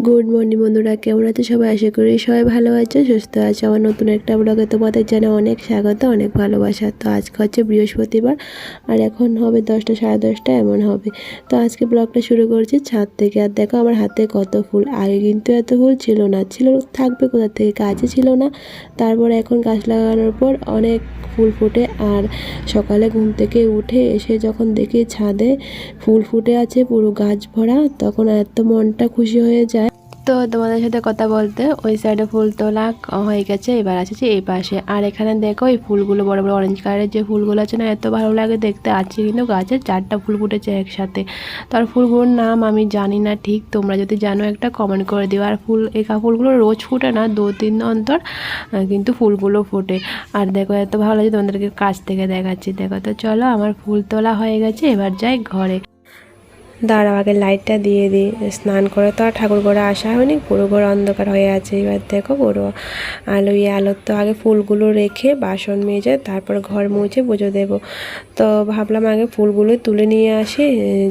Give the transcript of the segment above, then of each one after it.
Good morning বন্ধুরা, কেমন আছে সবাই? আশা করি সবাই ভালো আছে, সুস্থ আছে। আমার নতুন একটা ব্লগে তোমাদের জানা অনেক স্বাগত, অনেক ভালোবাসা। তো আজকে হচ্ছে বৃহস্পতিবার আর এখন হবে 10টা সাড়ে 10টা এমন হবে। তো আজকে ব্লগটা শুরু করছি ছাদ থেকে। আর দেখো আমার হাতে কত ফুল, আগে কিন্তু এত ফুল ছিল না, থাকবে কোথা থেকে, গাছে ছিল না। তারপর এখন গাছ লাগানোর পর অনেক ফুল ফুটে। আর সকালে ঘুম থেকে উঠে এসে যখন দেখি ছাদে ফুল ফুটে আছে পুরো গাছ ভরা, তখন এত মনটা খুশি হয়ে যায়। তো তোমাদের সাথে কথা বলতে ওই সাইডে ফুল তোলা হয়ে গেছে, এবার আসছে এই পাশে। আর এখানে দেখো এই ফুলগুলো বড় বড় অরেঞ্জ কালারের যে ফুলগুলো আছে না, এত ভালো লাগে দেখতে। আছে কিন্তু গাছে 4টা ফুল ফুটেছে একসাথে। তার ফুলগুলোর নাম আমি জানি না ঠিক, তোমরা যদি জানো একটা কমেন্ট করে দিও। আর এই ফুলগুলো রোজ ফুটে না, 2-3 অন্তর কিন্তু ফুলগুলো ফোটে। আর দেখো এত ভালো লাগে, তোমাদেরকে কাছ থেকে দেখাচ্ছি। দেখো তো চলো, আমার ফুল তোলা হয়ে গেছে, এবার যাই ঘরে। দাঁড়াও আগে লাইটটা দিয়ে দিই। স্নান করে তো আর ঠাকুর ঘরে আসা হয়নি, পুরো ঘর অন্ধকার হয়ে আছে। এবার দেখো পুরো আলোর তো আগে ফুলগুলো রেখে বাসন মেজে তারপর ঘর মুছে পুজো দেবো। তো ভাবলাম আগে ফুলগুলো তুলে নিয়ে আসি,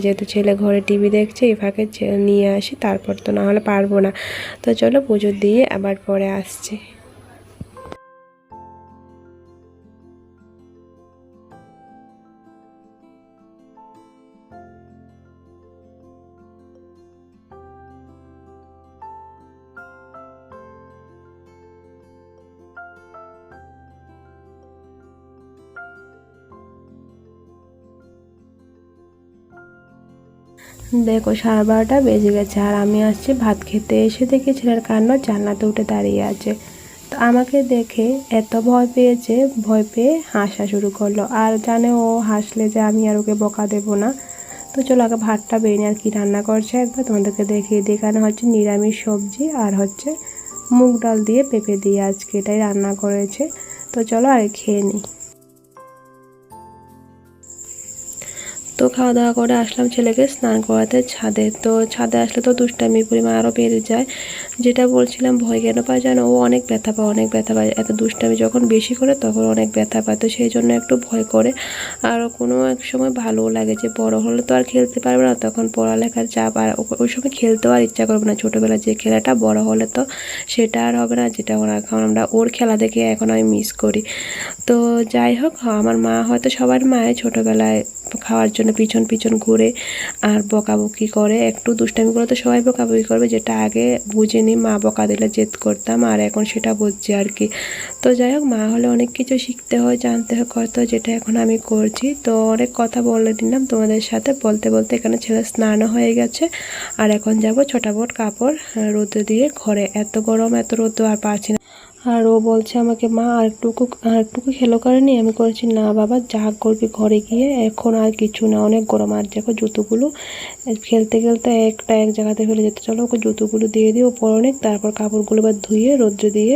যেহেতু ছেলে ঘরে টিভি দেখছে, এই ফাঁকে নিয়ে আসি, তারপর তো না হলে পারবো না। তো চলো পুজো দিয়ে আবার পরে আসছি। দেখো 12:30 বেজে গেছে আর আমি আসছি ভাত খেতে। এসে দেখি ছেলের কান্না, জানলাতে উঠে দাঁড়িয়ে আছে। তো আমাকে দেখে এত ভয় পেয়েছে, ভয় পেয়ে হাসা শুরু করলো। আর জানে ও হাসলে যে আমি আর ওকে বকা দেবো না। তো চলো আগে ভাতটা বেরিয়ে, আর কি রান্না করছে একবার তোমাদেরকে দেখিয়ে দিই। এখানে হচ্ছে নিরামিষ সবজি আর হচ্ছে মুগ ডাল দিয়ে পেঁপে দিয়ে আজকে এটাই রান্না করেছে। তো চলো আগে খেয়ে নিই। তো খাওয়া দাওয়া করে আসলাম ছেলেকে স্নান করাতে ছাদে। তো ছাদে আসলে তো দুষ্টামির পরিমাণ আরও বেড়ে যায়। যেটা বলছিলাম, ভয় কেন পায় জানো, ও অনেক ব্যথা পায় এত দুষ্টামি যখন বেশি করে, তখন অনেক ব্যথা পায়। তো সেই জন্য একটু ভয় করে। আর কোনো এক সময় ভালোও লাগে যে বড় হলে তো আর খেলতে পারবে না, তখন পড়ালেখার চাপ, আর ওই সময় খেলতেও আর ইচ্ছা করবে না। ছোটোবেলায় যে খেলাটা, বড় হলে তো সেটা আর হবে না, যেটা এখন আমরা ওর খেলা দেখে এখন আমি মিস করি। তো যাই হোক, আমার মা হয়তো সবার মায়ে ছোটোবেলায় খাওয়ার জন্য পিছন পিছন ঘুরে আর বকাবকি করে, একটু দুষ্টামি করে তো সবাই বকাবকি করবে, যেটা আগে বুঝিনি, মা বকা দিলে জেদ করতাম, আর এখন সেটা বুঝছি আর কি। তো যাই হোক, মা হলে অনেক কিছু শিখতে হয়, জানতে হয়, করতে হয়, যেটা এখন আমি করছি। তো অনেক কথা বলে দিলাম তোমাদের সাথে। বলতে বলতে এখানে ছেলে স্নানও হয়ে গেছে। আর এখন যাব ছটাপট কাপড় রোদে দিয়ে ঘরে। এত গরম, এত রোদ আর পারছি না। আর ও বলছে আমাকে, মা আরেকটুকু খেলো করেনি। আমি করেছি, না বাবা, যা করবি ঘরে গিয়ে, এখন আর কিছু না, অনেক গরম। আর দেখো জুতোগুলো খেলতে খেলতে এক জায়গাতে ফেলে যেতে। চলো ওকে জুতোগুলো দিয়ে দিই, ও পরনে, তারপর কাপড়গুলো বা ধুয়ে রোদ্রে দিয়ে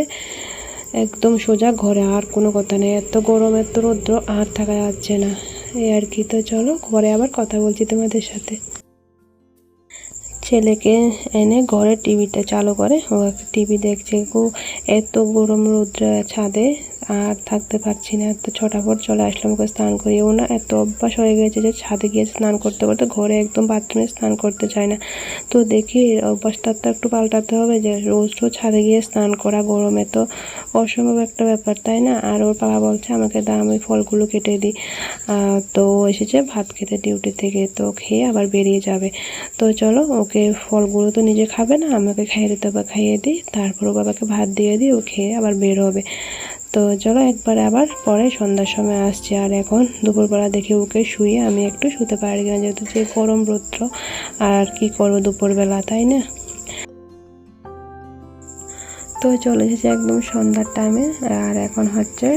একদম সোজা ঘরে। আর কোনো কথা নেই, এত গরম এত রৌদ্র আর থাকা যাচ্ছে না, এই আর কি। তো চলো ঘরে আবার কথা বলছি তোমাদের সাথে। ছেলেকে এনে ঘরে টিভিটা চালু করে, ও একটা টিভি দেখছে। এত গরম রৌদ্র ছাদে আর থাকতে পারছি না। তো ছটাফট চলে আসলাম ওকে স্নান করিয়ে। ও না এত অভ্যাস হয়ে গেছে যে ছাদে গিয়ে স্নান করতে করতে ঘরে একদম বাথরুমে স্নান করতে চায় না। তো দেখি অভ্যাসটা তো একটু পাল্টাতে হবে, যে রোজ রোজ ছাদে গিয়ে স্নান করা গরমে তো অসম্ভব একটা ব্যাপার, তাই না? আর ওর বাবা বলছে আমাকে দাও, আমি ফলগুলো কেটে দিই। তো এসেছে ভাত খেতে ডিউটি থেকে, তো খেয়ে আবার বেরিয়ে যাবে। তো চলো, ওকে ফলগুলো তো নিজে খাবে না, আমাকে খাইয়ে দিতে হবে, খাইয়ে দিই, তারপর ও বাবাকে ভাত দিয়ে দিই, ও খেয়ে আবার বের হবে। তো চলো একবার আবার পরে সন্ধ্যার সময় আসছি। আর এখন দুপুরবেলা দেখি ওকে শুয়ে আমি একটু শুতে পারি না, যেহেতু যে গরম রৌদ্র, আর কি করবো দুপুরবেলা, তাই না? তো চলে এসেছে একদম সন্ধ্যার টাইমে। আর এখন হচ্ছে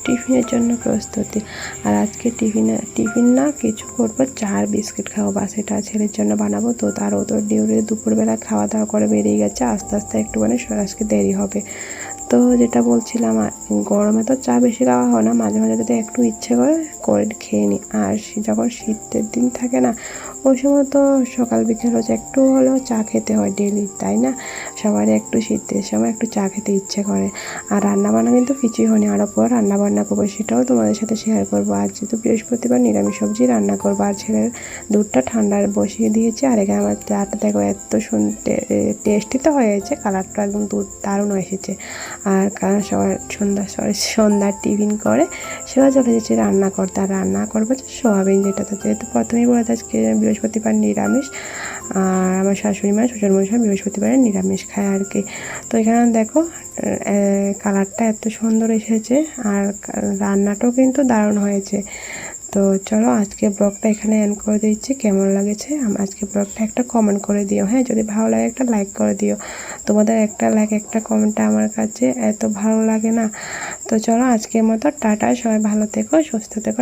টিফিনের জন্য প্রস্তুতি। আর আজকে টিফিন না কিছু করবো, চা আর বিস্কিট খাবো, বা সেটা ছেলের জন্য বানাবো। তো তারও তো ডিউটি দুপুরবেলা খাওয়া দাওয়া করে বেরিয়ে গেছে, আস্তে আস্তে একটুখানি আজকে দেরি হবে। তো যেটা বলছিলাম, গরমে তো চা বেশি খাওয়া হয় না, মাঝে মাঝে যদি একটু ইচ্ছে করে খেয়ে নিই। আর যখন শীতের দিন থাকে না, ওই সময় তো সকাল বিকেল হচ্ছে একটু হলেও চা খেতে হয় ডেলি, তাই না? সবারই একটু শীতের সময় একটু চা খেতে ইচ্ছে করে। আর রান্নাবান্না কিন্তু কিছুই হয়নি, আরও পর রান্নাবান্না করবো, সেটাও তোমাদের সাথে শেয়ার করবো। আজ যেহেতু বৃহস্পতিবার নিরামিষ সবজি রান্না করবো। আর ছেলের দুধটা ঠান্ডা বসিয়ে দিয়েছি। আর এখানে আমার চাটা দেখো এত টেস্টি তো হয়েছে, কালারটা একদম দুধ দারুণ এসেছে। আর সবার সন্ধ্যার টিফিন করে সেও চলে যাচ্ছে রান্না করতে। আর রান্না করবো সোয়াবিন, যেটা তো যেহেতু প্রথমেই বলে আজকে বৃহস্পতিবার নিরামিষ। আর আমার শাশুড়ি মা শ্বশুরমশাই বৃহস্পতিবারে নিরামিষ খায় আর কি। তো এখানে দেখো কালারটা এত সুন্দর এসেছে, আর রান্নাটাও কিন্তু দারুণ হয়েছে। তো চলো আজকে ব্লগটা এখানে এন্ড করে দিচ্ছি। কেমন লাগেছে আজকে ব্লগটা একটা কমেন্ট করে দিও, হ্যাঁ, যদি ভালো লাগে একটা লাইক করে দিও। তোমাদের একটা লাইক একটা কমেন্টটা আমার কাছে এত ভালো লাগে না। তো চলো আজকের মতো টাটা, সবাই ভালো থেকো, সুস্থ থেকো।